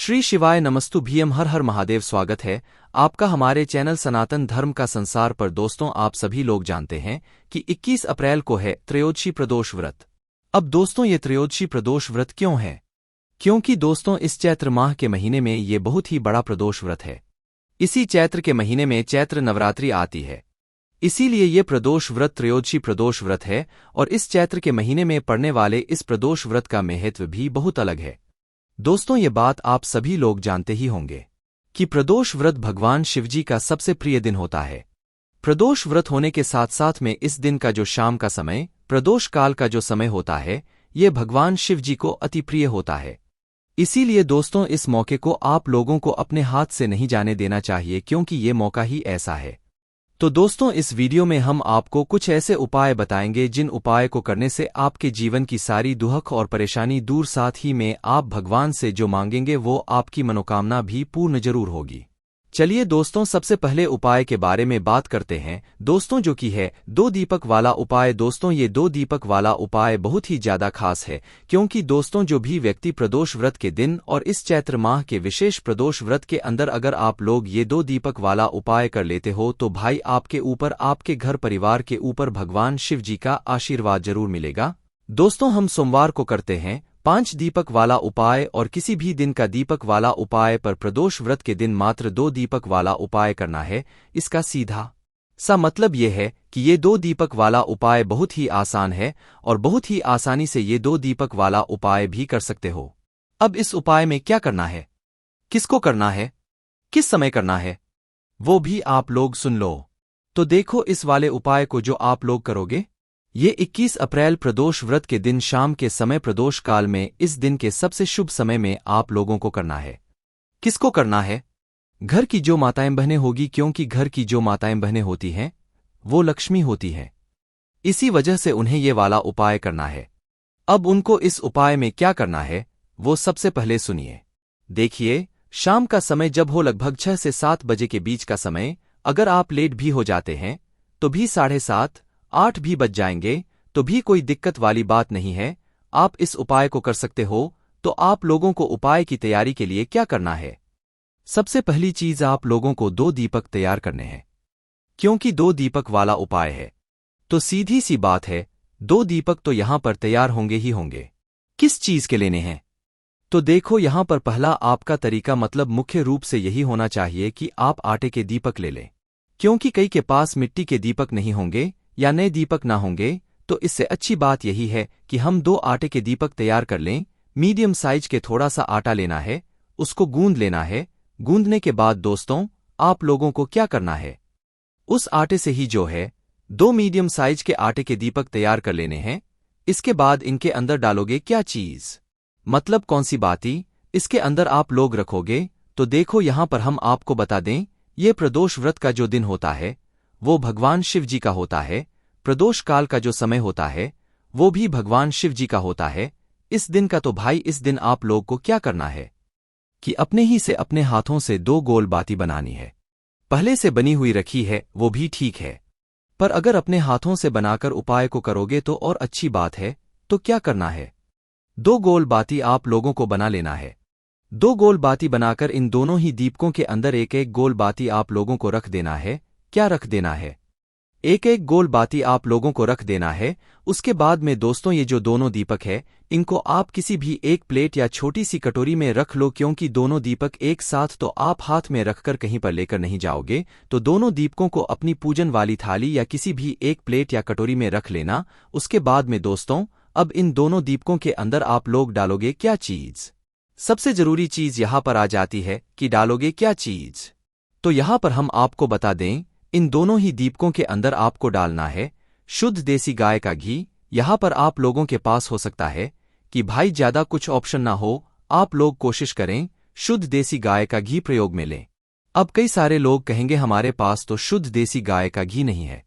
श्री शिवाय नमस्तु भीम हर हर महादेव। स्वागत है आपका हमारे चैनल सनातन धर्म का संसार पर। दोस्तों, आप सभी लोग जानते हैं कि 21 अप्रैल को है त्रयोदशी प्रदोष व्रत। अब दोस्तों, ये त्रयोदशी प्रदोष व्रत क्यों है? क्योंकि दोस्तों, इस चैत्र माह के महीने में ये बहुत ही बड़ा प्रदोष व्रत है। इसी चैत्र के महीने में चैत्र नवरात्रि आती है, इसीलिए ये प्रदोष व्रत त्रयोदशी प्रदोष व्रत है। और इस चैत्र के महीने में पड़ने वाले इस प्रदोष व्रत का महत्व भी बहुत अलग है। दोस्तों, ये बात आप सभी लोग जानते ही होंगे कि प्रदोष व्रत भगवान शिवजी का सबसे प्रिय दिन होता है। प्रदोष व्रत होने के साथ साथ में इस दिन का जो शाम का समय, प्रदोष काल का जो समय होता है, ये भगवान शिवजी को अति प्रिय होता है। इसीलिए दोस्तों, इस मौके को आप लोगों को अपने हाथ से नहीं जाने देना चाहिए, क्योंकि ये मौका ही ऐसा है। तो दोस्तों, इस वीडियो में हम आपको कुछ ऐसे उपाय बताएंगे जिन उपाय को करने से आपके जीवन की सारी दुख और परेशानी दूर, साथ ही में आप भगवान से जो मांगेंगे वो आपकी मनोकामना भी पूर्ण जरूर होगी। चलिए दोस्तों, सबसे पहले उपाय के बारे में बात करते हैं दोस्तों, जो कि है 2 दीपक वाला उपाय। दोस्तों, ये 2 दीपक वाला उपाय बहुत ही ज्यादा खास है, क्योंकि दोस्तों, जो भी व्यक्ति प्रदोष व्रत के दिन और इस चैत्र माह के विशेष प्रदोष व्रत के अंदर अगर आप लोग ये 2 दीपक वाला उपाय कर लेते हो, तो भाई आपके ऊपर, आपके घर परिवार के ऊपर भगवान शिव जी का आशीर्वाद जरूर मिलेगा। दोस्तों, हम सोमवार को करते हैं 5 दीपक वाला उपाय, और किसी भी दिन का दीपक वाला उपाय, पर प्रदोष व्रत के दिन मात्र 2 दीपक वाला उपाय करना है। इसका सीधा सा मतलब यह है कि ये 2 दीपक वाला उपाय बहुत ही आसान है और बहुत ही आसानी से ये 2 दीपक वाला उपाय भी कर सकते हो। अब इस उपाय में क्या करना है, किसको करना है, किस समय करना है, वो भी आप लोग सुन लो। तो देखो, इस वाले उपाय को जो आप लोग करोगे, ये 21 अप्रैल प्रदोष व्रत के दिन शाम के समय, प्रदोष काल में, इस दिन के सबसे शुभ समय में आप लोगों को करना है। किसको करना है? घर की जो माताएं बहनें होगी, क्योंकि घर की जो माताएं बहनें होती हैं वो लक्ष्मी होती हैं, इसी वजह से उन्हें ये वाला उपाय करना है। अब उनको इस उपाय में क्या करना है वो सबसे पहले सुनिए। देखिए, शाम का समय जब हो, लगभग 6 से 7 बजे के बीच का समय, अगर आप लेट भी हो जाते हैं तो भी 7:30 8 भी बज जाएंगे तो भी कोई दिक्कत वाली बात नहीं है, आप इस उपाय को कर सकते हो। तो आप लोगों को उपाय की तैयारी के लिए क्या करना है? सबसे पहली चीज, आप लोगों को 2 दीपक तैयार करने हैं। क्योंकि 2 दीपक वाला उपाय है तो सीधी सी बात है, 2 दीपक तो यहां पर तैयार होंगे ही होंगे। किस चीज के लेने हैं? तो देखो, यहां पर पहला आपका तरीका, मतलब मुख्य रूप से यही होना चाहिए कि आप आटे के दीपक ले लें। क्योंकि कई के पास मिट्टी के दीपक नहीं होंगे या नए दीपक ना होंगे, तो इससे अच्छी बात यही है कि हम 2 आटे के दीपक तैयार कर लें। मीडियम साइज के थोड़ा सा आटा लेना है, उसको गूंद लेना है। गूंदने के बाद दोस्तों, आप लोगों को क्या करना है, उस आटे से ही जो है 2 मीडियम साइज के आटे के दीपक तैयार कर लेने हैं। इसके बाद इनके अंदर डालोगे क्या चीज, मतलब कौन सी बाती इसके अंदर आप लोग रखोगे। तो देखो, यहां पर हम आपको बता दें, ये प्रदोष व्रत का जो दिन होता है वो भगवान शिव जी का होता है। प्रदोष काल का जो समय होता है वो भी भगवान शिव जी का होता है। इस दिन का तो भाई, इस दिन आप लोग को क्या करना है कि अपने ही से, अपने हाथों से 2 गोल बाती बनानी है। पहले से बनी हुई रखी है वो भी ठीक है, पर अगर अपने हाथों से बनाकर उपाय को करोगे तो और अच्छी बात है। तो क्या करना है, 2 गोल बाती आप लोगों को बना लेना है। 2 गोल बाती बनाकर इन दोनों ही दीपकों के अंदर एक एक गोल बाती आप लोगों को रख देना है। क्या रख देना है? एक एक गोल बाती आप लोगों को रख देना है। उसके बाद में दोस्तों, ये जो दोनों दीपक है, इनको आप किसी भी एक प्लेट या छोटी सी कटोरी में रख लो। क्योंकि दोनों दीपक एक साथ तो आप हाथ में रखकर कहीं पर लेकर नहीं जाओगे, तो दोनों दीपकों को अपनी पूजन वाली थाली या किसी भी एक प्लेट या कटोरी में रख लेना। उसके बाद में दोस्तों, अब इन दोनों दीपकों के अंदर आप लोग डालोगे क्या चीज? सबसे जरूरी चीज यहां पर आ जाती है कि डालोगे क्या चीज। तो यहां पर हम आपको बता दें, इन दोनों ही दीपकों के अंदर आपको डालना है शुद्ध देसी गाय का घी। यहां पर आप लोगों के पास हो सकता है कि भाई ज्यादा कुछ ऑप्शन ना हो, आप लोग कोशिश करें शुद्ध देसी गाय का घी प्रयोग में लें। अब कई सारे लोग कहेंगे हमारे पास तो शुद्ध देसी गाय का घी नहीं है,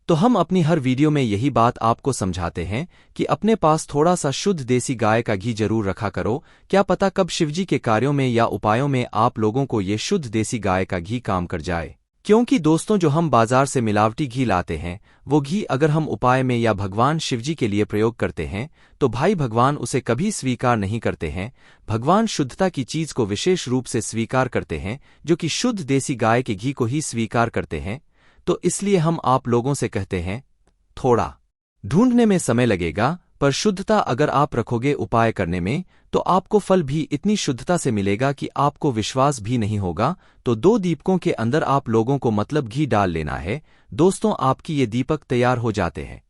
तो हम अपनी हर वीडियो में यही बात आपको समझाते हैं कि अपने पास थोड़ा सा शुद्ध देसी गाय का घी जरूर रखा करो। क्या पता कब शिवजी के कार्यों में या उपायों में आप लोगों को ये शुद्ध देसी गाय का घी काम कर जाए। क्योंकि दोस्तों जो हम बाजार से मिलावटी घी लाते हैं वो घी अगर हम उपाय में या भगवान शिवजी के लिए प्रयोग करते हैं तो भाई भगवान उसे कभी स्वीकार नहीं करते हैं। भगवान शुद्धता की चीज को विशेष रूप से स्वीकार करते हैं, जो कि शुद्ध देसी गाय के घी को ही स्वीकार करते हैं। तो इसलिए हम आप लोगों से कहते हैं, थोड़ा ढूंढने में समय लगेगा, पर शुद्धता अगर आप रखोगे उपाय करने में तो आपको फल भी इतनी शुद्धता से मिलेगा कि आपको विश्वास भी नहीं होगा। तो 2 दीपकों के अंदर आप लोगों को मतलब घी डाल लेना है। दोस्तों आपकी ये दीपक तैयार हो जाते हैं।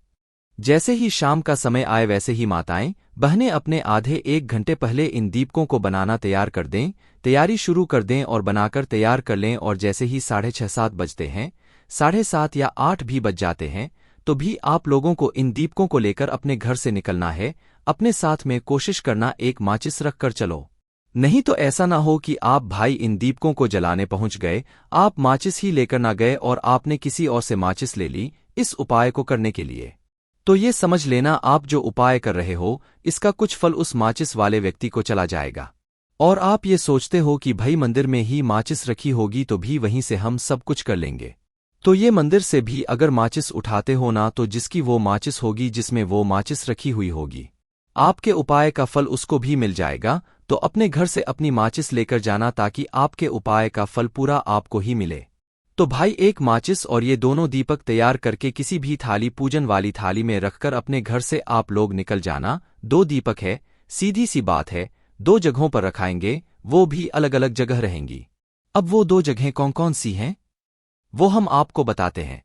जैसे ही शाम का समय आए वैसे ही माताएं बहनें अपने आधे 1 घंटे पहले इन दीपकों को बनाना तैयार कर दें, तैयारी शुरू कर दें और बनाकर तैयार कर लें। और जैसे ही 6:30-7 बजते हैं, 7:30 या 8 भी बज जाते हैं, तो भी आप लोगों को इन दीपकों को लेकर अपने घर से निकलना है। अपने साथ में कोशिश करना एक माचिस रख कर चलो, नहीं तो ऐसा ना हो कि आप भाई इन दीपकों को जलाने पहुंच गए, आप माचिस ही लेकर ना गए और आपने किसी और से माचिस ले ली इस उपाय को करने के लिए। तो ये समझ लेना आप जो उपाय कर रहे हो इसका कुछ फल उस माचिस वाले व्यक्ति को चला जाएगा। और आप ये सोचते हो कि भाई मंदिर में ही माचिस रखी होगी तो भी वहीं से हम सब कुछ कर लेंगे। तो ये मंदिर से भी अगर माचिस उठाते हो ना तो जिसकी वो माचिस होगी जिसमें वो माचिस रखी हुई होगी, आपके उपाय का फल उसको भी मिल जाएगा। तो अपने घर से अपनी माचिस लेकर जाना ताकि आपके उपाय का फल पूरा आपको ही मिले। तो भाई एक माचिस और ये दोनों दीपक तैयार करके किसी भी थाली, पूजन वाली थाली में रखकर अपने घर से आप लोग निकल जाना। 2 दीपक है, सीधी सी बात है, 2 जगहों पर रखाएंगे, वो भी अलग अलग जगह रहेंगी। अब वो 2 जगहें कौन कौन सी हैं वो हम आपको बताते हैं।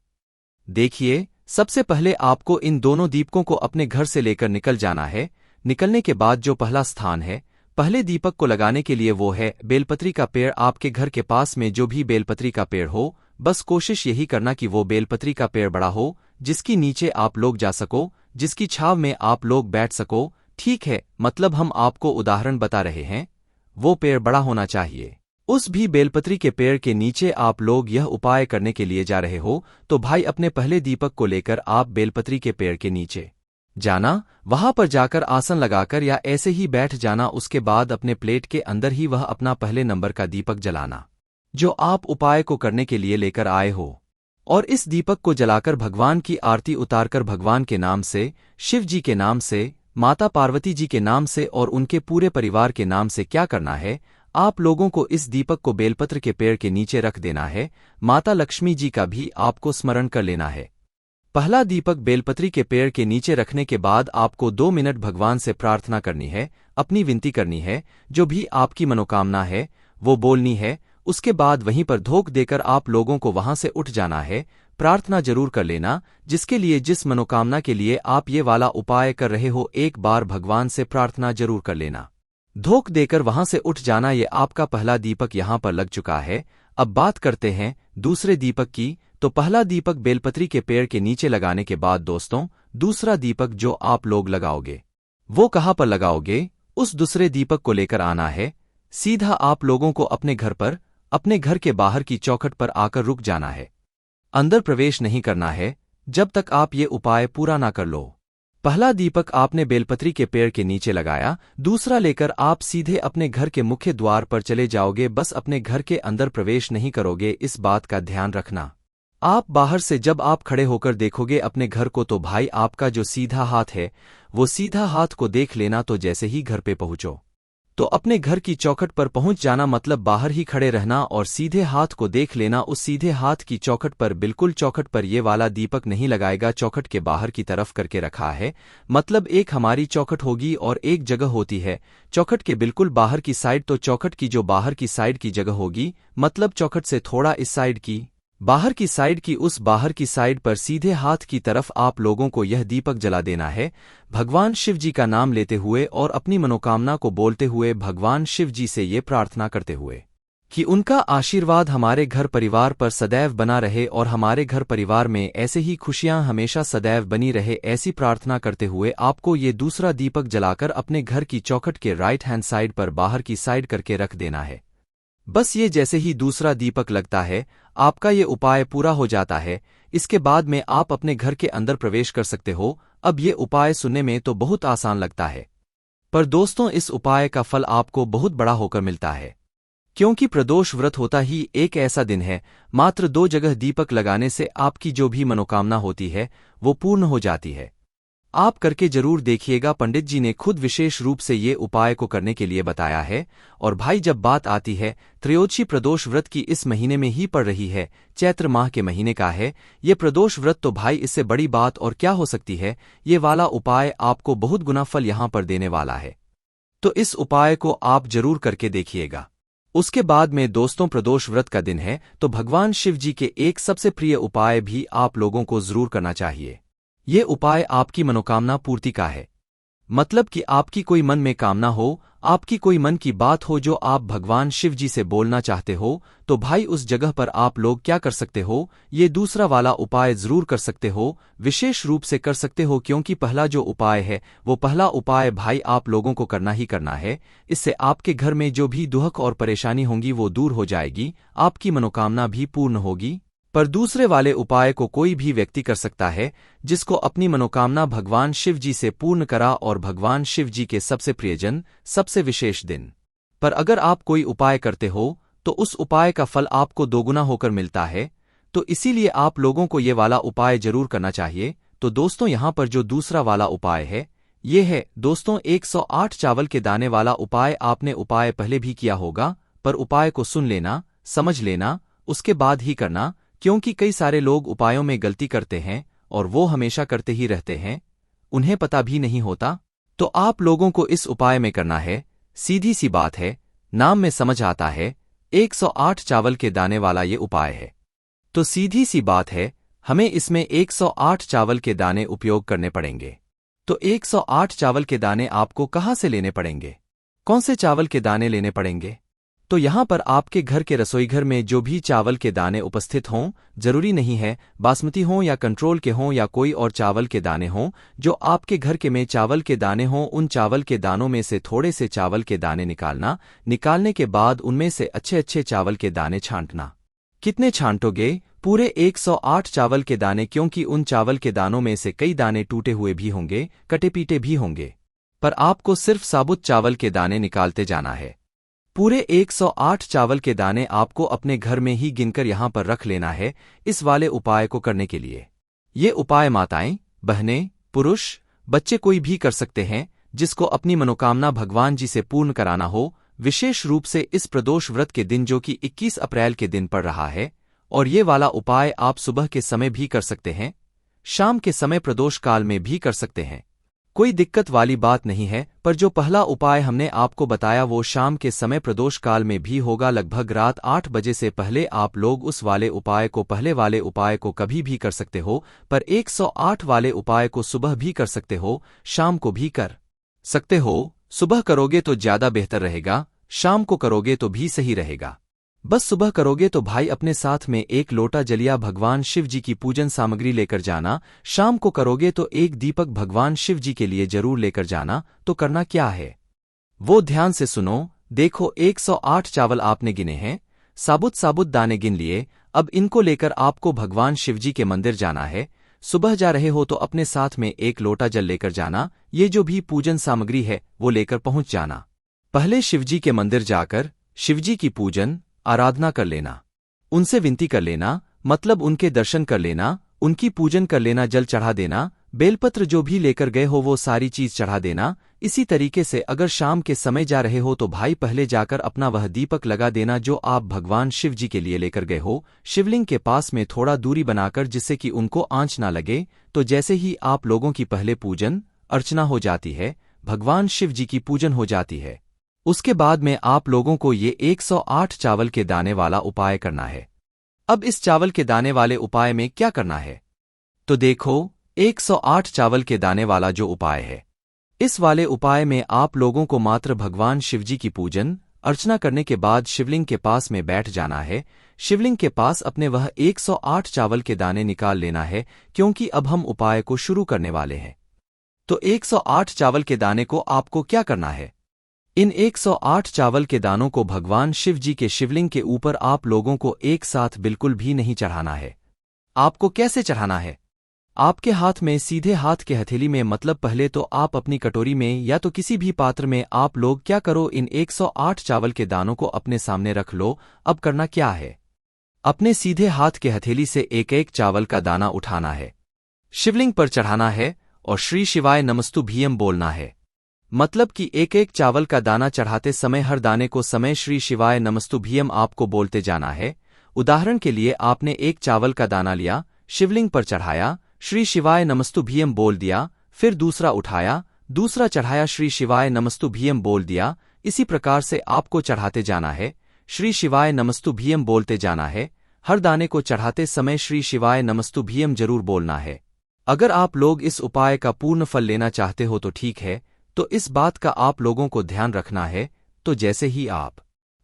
देखिए, सबसे पहले आपको इन दोनों दीपकों को अपने घर से लेकर निकल जाना है। निकलने के बाद जो पहला स्थान है पहले दीपक को लगाने के लिए वो है बेलपत्री का पेड़। आपके घर के पास में जो भी बेलपत्री का पेड़ हो, बस कोशिश यही करना कि वो बेलपत्री का पेड़ बड़ा हो, जिसकी नीचे आप लोग जा सको, जिसकी छाव में आप लोग बैठ सको। ठीक है, मतलब हम आपको उदाहरण बता रहे हैं, वो पेड़ बड़ा होना चाहिए। उस भी बेलपत्री के पेड़ के नीचे आप लोग यह उपाय करने के लिए जा रहे हो तो भाई अपने पहले दीपक को लेकर आप बेलपत्री के पेड़ के नीचे जाना, वहां पर जाकर आसन लगाकर या ऐसे ही बैठ जाना। उसके बाद अपने प्लेट के अंदर ही वह अपना पहले नंबर का दीपक जलाना जो आप उपाय को करने के लिए लेकर आए हो। और इस दीपक को जलाकर भगवान की आरती उतारकर भगवान के नाम से, शिव जी के नाम से, माता पार्वती जी के नाम से और उनके पूरे परिवार के नाम से क्या करना है, आप लोगों को इस दीपक को बेलपत्र के पेड़ के नीचे रख देना है। माता लक्ष्मी जी का भी आपको स्मरण कर लेना है। पहला दीपक बेलपत्री के पेड़ के नीचे रखने के बाद आपको 2 मिनट भगवान से प्रार्थना करनी है, अपनी विनती करनी है, जो भी आपकी मनोकामना है वो बोलनी है। उसके बाद वहीं पर धोख देकर आप लोगों को वहां से उठ जाना है। प्रार्थना जरूर कर लेना, जिसके लिए जिस मनोकामना के लिए आप ये वाला उपाय कर रहे हो, एक बार भगवान से प्रार्थना जरूर कर लेना। धोख देकर वहां से उठ जाना। ये आपका पहला दीपक यहां पर लग चुका है। अब बात करते हैं दूसरे दीपक की। तो पहला दीपक बेलपत्री के पेड़ के नीचे लगाने के बाद दोस्तों, दूसरा दीपक जो आप लोग लगाओगे वो कहां पर लगाओगे, उस दूसरे दीपक को लेकर आना है। सीधा आप लोगों को अपने घर पर, अपने घर के बाहर की चौखट पर आकर रुक जाना है। अंदर प्रवेश नहीं करना है जब तक आप ये उपाय पूरा ना कर लो। पहला दीपक आपने बेलपत्री के पेड़ के नीचे लगाया, दूसरा लेकर आप सीधे अपने घर के मुख्य द्वार पर चले जाओगे। बस अपने घर के अंदर प्रवेश नहीं करोगे, इस बात का ध्यान रखना। आप बाहर से जब आप खड़े होकर देखोगे अपने घर को तो भाई आपका जो सीधा हाथ है वो सीधा हाथ को देख लेना। तो जैसे ही घर पे पहुंचो तो अपने घर की चौखट पर पहुंच जाना, मतलब बाहर ही खड़े रहना और सीधे हाथ को देख लेना। उस सीधे हाथ की चौखट पर, बिल्कुल चौखट पर ये वाला दीपक नहीं लगाएगा, चौखट के बाहर की तरफ करके रखा है। मतलब एक हमारी चौखट होगी और एक जगह होती है चौखट के बिल्कुल बाहर की साइड। तो चौखट की जो बाहर की साइड की जगह होगी, मतलब चौखट से थोड़ा इस साइड की, बाहर की साइड की, उस बाहर की साइड पर सीधे हाथ की तरफ आप लोगों को यह दीपक जला देना है। भगवान शिव जी का नाम लेते हुए और अपनी मनोकामना को बोलते हुए, भगवान शिव जी से ये प्रार्थना करते हुए कि उनका आशीर्वाद हमारे घर परिवार पर सदैव बना रहे और हमारे घर परिवार में ऐसे ही खुशियां हमेशा सदैव बनी रहे। ऐसी प्रार्थना करते हुए आपको ये दूसरा दीपक जलाकर अपने घर की चौखट के राइट हैंड साइड पर बाहर की साइड करके रख देना है। बस ये जैसे ही दूसरा दीपक लगता है आपका ये उपाय पूरा हो जाता है। इसके बाद में आप अपने घर के अंदर प्रवेश कर सकते हो। अब ये उपाय सुनने में तो बहुत आसान लगता है, पर दोस्तों इस उपाय का फल आपको बहुत बड़ा होकर मिलता है। क्योंकि प्रदोष व्रत होता ही एक ऐसा दिन है, मात्र 2 जगह दीपक लगाने से आपकी जो भी मनोकामना होती है वो पूर्ण हो जाती है। आप करके जरूर देखिएगा। पंडित जी ने खुद विशेष रूप से ये उपाय को करने के लिए बताया है। और भाई, जब बात आती है त्रयोदशी प्रदोष व्रत की, इस महीने में ही पड़ रही है, चैत्र माह के महीने का है ये प्रदोष व्रत, तो भाई इससे बड़ी बात और क्या हो सकती है। ये वाला उपाय आपको बहुत गुना फल यहां पर देने वाला है, तो इस उपाय को आप जरूर करके देखिएगा। उसके बाद में दोस्तों, प्रदोष व्रत का दिन है तो भगवान शिव जी के एक सबसे प्रिय उपाय भी आप लोगों को जरूर करना चाहिए। ये उपाय आपकी मनोकामना पूर्ति का है। मतलब कि आपकी कोई मन में कामना हो, आपकी कोई मन की बात हो जो आप भगवान शिव जी से बोलना चाहते हो, तो भाई उस जगह पर आप लोग क्या कर सकते हो, ये दूसरा वाला उपाय जरूर कर सकते हो, विशेष रूप से कर सकते हो। क्योंकि पहला जो उपाय है वो पहला उपाय भाई आप लोगों को करना ही करना है। इससे आपके घर में जो भी दुख और परेशानी होंगी वो दूर हो जाएगी, आपकी मनोकामना भी पूर्ण होगी। पर दूसरे वाले उपाय को कोई भी व्यक्ति कर सकता है जिसको अपनी मनोकामना भगवान शिव जी से पूर्ण करा, और भगवान शिव जी के सबसे प्रियजन, सबसे विशेष दिन पर अगर आप कोई उपाय करते हो तो उस उपाय का फल आपको दोगुना होकर मिलता है। तो इसीलिए आप लोगों को ये वाला उपाय जरूर करना चाहिए। तो दोस्तों, यहाँ पर जो दूसरा वाला उपाय है ये है दोस्तों 108 चावल के दाने वाला उपाय। आपने उपाय पहले भी किया होगा, पर उपाय को सुन लेना, समझ लेना, उसके बाद ही करना। क्योंकि कई सारे लोग उपायों में गलती करते हैं और वो हमेशा करते ही रहते हैं, उन्हें पता भी नहीं होता। तो आप लोगों को इस उपाय में करना है, सीधी सी बात है, नाम में समझ आता है, 108 चावल के दाने वाला ये उपाय है। तो सीधी सी बात है, हमें इसमें 108 चावल के दाने उपयोग करने पड़ेंगे। तो 108 चावल के दाने आपको कहाँ से लेने पड़ेंगे, कौन से चावल के दाने लेने पड़ेंगे? तो यहाँ पर आपके घर के रसोईघर में जो भी चावल के दाने उपस्थित हों, जरूरी नहीं है बासमती हों या कंट्रोल के हों या कोई और चावल के दाने हों, जो आपके घर के में चावल के दाने हों, उन चावल के दानों में से थोड़े से चावल के दाने निकालना। निकालने के बाद उनमें से अच्छे अच्छे चावल के दाने छांटना। कितने छांटोगे? पूरे 108 चावल के दाने, क्योंकि उन चावल के दानों में से कई दाने टूटे हुए भी होंगे, कटे पीटे भी होंगे, पर आपको सिर्फ साबुत चावल के दाने निकालते जाना है। पूरे 108 चावल के दाने आपको अपने घर में ही गिनकर यहाँ पर रख लेना है इस वाले उपाय को करने के लिए। ये उपाय माताएं, बहनें, पुरुष, बच्चे कोई भी कर सकते हैं जिसको अपनी मनोकामना भगवान जी से पूर्ण कराना हो, विशेष रूप से इस प्रदोष व्रत के दिन जो कि 21 अप्रैल के दिन पड़ रहा है। और ये वाला उपाय आप सुबह के समय भी कर सकते हैं, शाम के समय प्रदोष काल में भी कर सकते हैं, कोई दिक्कत वाली बात नहीं है। पर जो पहला उपाय हमने आपको बताया वो शाम के समय प्रदोष काल में भी होगा, लगभग रात 8 बजे से पहले आप लोग उस वाले उपाय को, पहले वाले उपाय को कभी भी कर सकते हो, पर 108 वाले उपाय को सुबह भी कर सकते हो, शाम को भी कर सकते हो। सुबह करोगे तो ज्यादा बेहतर रहेगा, शाम को करोगे तो भी सही रहेगा। बस सुबह करोगे तो भाई अपने साथ में 1 लोटा जलिया भगवान शिव जी की पूजन सामग्री लेकर जाना। शाम को करोगे तो 1 दीपक भगवान शिव जी के लिए जरूर लेकर जाना। तो करना क्या है वो ध्यान से सुनो। देखो, 108 चावल आपने गिने हैं, साबुत साबुत दाने गिन लिए। अब इनको लेकर आपको भगवान शिव जी के मंदिर जाना है। सुबह जा रहे हो तो अपने साथ में 1 लोटा जल लेकर जाना। ये जो भी पूजन सामग्री है वो लेकर पहुंच जाना। पहले शिवजी के मंदिर जाकर शिवजी की पूजन आराधना कर लेना, उनसे विनती कर लेना, मतलब उनके दर्शन कर लेना, उनकी पूजन कर लेना, जल चढ़ा देना, बेलपत्र जो भी लेकर गए हो वो सारी चीज चढ़ा देना। इसी तरीके से अगर शाम के समय जा रहे हो तो भाई पहले जाकर अपना वह दीपक लगा देना जो आप भगवान शिव जी के लिए लेकर गए हो, शिवलिंग के पास में थोड़ा दूरी बनाकर, जिससे कि उनको आंच ना लगे। तो जैसे ही आप लोगों की पहले पूजन अर्चना हो जाती है, भगवान शिव जी की पूजन हो जाती है, उसके बाद में आप लोगों को ये 108 चावल के दाने वाला उपाय करना है। अब इस चावल के दाने वाले उपाय में क्या करना है, तो देखो, 108 चावल के दाने वाला जो उपाय है, इस वाले उपाय में आप लोगों को मात्र भगवान शिवजी की पूजन अर्चना करने के बाद शिवलिंग के पास में बैठ जाना है। शिवलिंग के पास अपने वह 108 चावल के दाने निकाल लेना है, क्योंकि अब हम उपाय को शुरू करने वाले हैं। तो 108 चावल के दाने को आपको क्या करना है, इन 108 चावल के दानों को भगवान शिव जी के शिवलिंग के ऊपर आप लोगों को एक साथ बिल्कुल भी नहीं चढ़ाना है। आपको कैसे चढ़ाना है, आपके हाथ में सीधे हाथ के हथेली में, मतलब पहले तो आप अपनी कटोरी में या तो किसी भी पात्र में आप लोग क्या करो, इन 108 चावल के दानों को अपने सामने रख लो। अब करना क्या है, अपने सीधे हाथ के हथेली से एक एक चावल का दाना उठाना है, शिवलिंग पर चढ़ाना है और श्री शिवाय नमस्तुभ्यम बोलना है। मतलब कि एक एक चावल का दाना चढ़ाते समय हर दाने को समय श्री शिवाय नमस्तुभ्यम आपको बोलते जाना है। उदाहरण के लिए आपने एक चावल का दाना लिया, शिवलिंग पर चढ़ाया, श्री शिवाय नमस्तुभ्यम बोल दिया, फिर दूसरा उठाया, दूसरा चढ़ाया, श्री शिवाय नमस्तुभ्यम बोल दिया। इसी प्रकार से आपको चढ़ाते जाना है, श्री शिवाय नमस्तुभ्यम बोलते जाना है। हर दाने को चढ़ाते समय श्री शिवाय नमस्तुभ्यम जरूर बोलना है। अगर आप लोग इस उपाय का पूर्ण फल लेना चाहते हो तो ठीक है, तो इस बात का आप लोगों को ध्यान रखना है। तो जैसे ही आप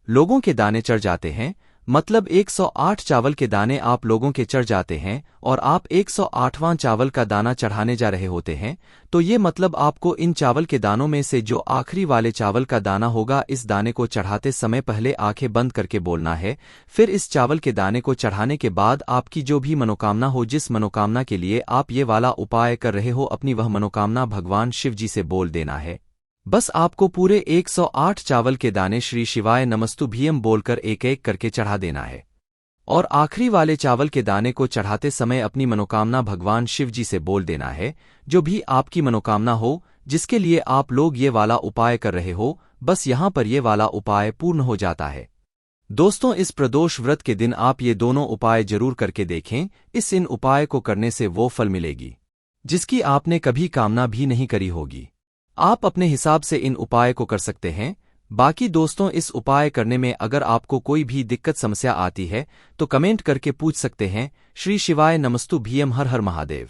लोगों के दाने चढ़ जाते हैं, मतलब 108 चावल के दाने आप लोगों के चढ़ जाते हैं और आप 108वां चावल का दाना चढ़ाने जा रहे होते हैं, तो ये मतलब आपको इन चावल के दानों में से जो आखिरी वाले चावल का दाना होगा, इस दाने को चढ़ाते समय पहले आंखें बंद करके बोलना है। फिर इस चावल के दाने को चढ़ाने के बाद आपकी जो भी मनोकामना हो, जिस मनोकामना के लिए आप ये वाला उपाय कर रहे हो, अपनी वह मनोकामना भगवान शिव जी से बोल देना है। बस आपको पूरे 108 चावल के दाने श्री शिवाय नमस्तुभ्यम बोलकर एक एक करके चढ़ा देना है और आखिरी वाले चावल के दाने को चढ़ाते समय अपनी मनोकामना भगवान शिव जी से बोल देना है। जो भी आपकी मनोकामना हो, जिसके लिए आप लोग ये वाला उपाय कर रहे हो, बस यहाँ पर ये वाला उपाय पूर्ण हो जाता है। दोस्तों, इस प्रदोष व्रत के दिन आप ये दोनों उपाय जरूर करके देखें। इन उपाय को करने से वो फल मिलेगी जिसकी आपने कभी कामना भी नहीं करी होगी। आप अपने हिसाब से इन उपाय को कर सकते हैं। बाकी दोस्तों, इस उपाय करने में अगर आपको कोई भी दिक्कत समस्या आती है तो कमेंट करके पूछ सकते हैं। श्री शिवाय नमस्तुभ्यम। हर हर महादेव।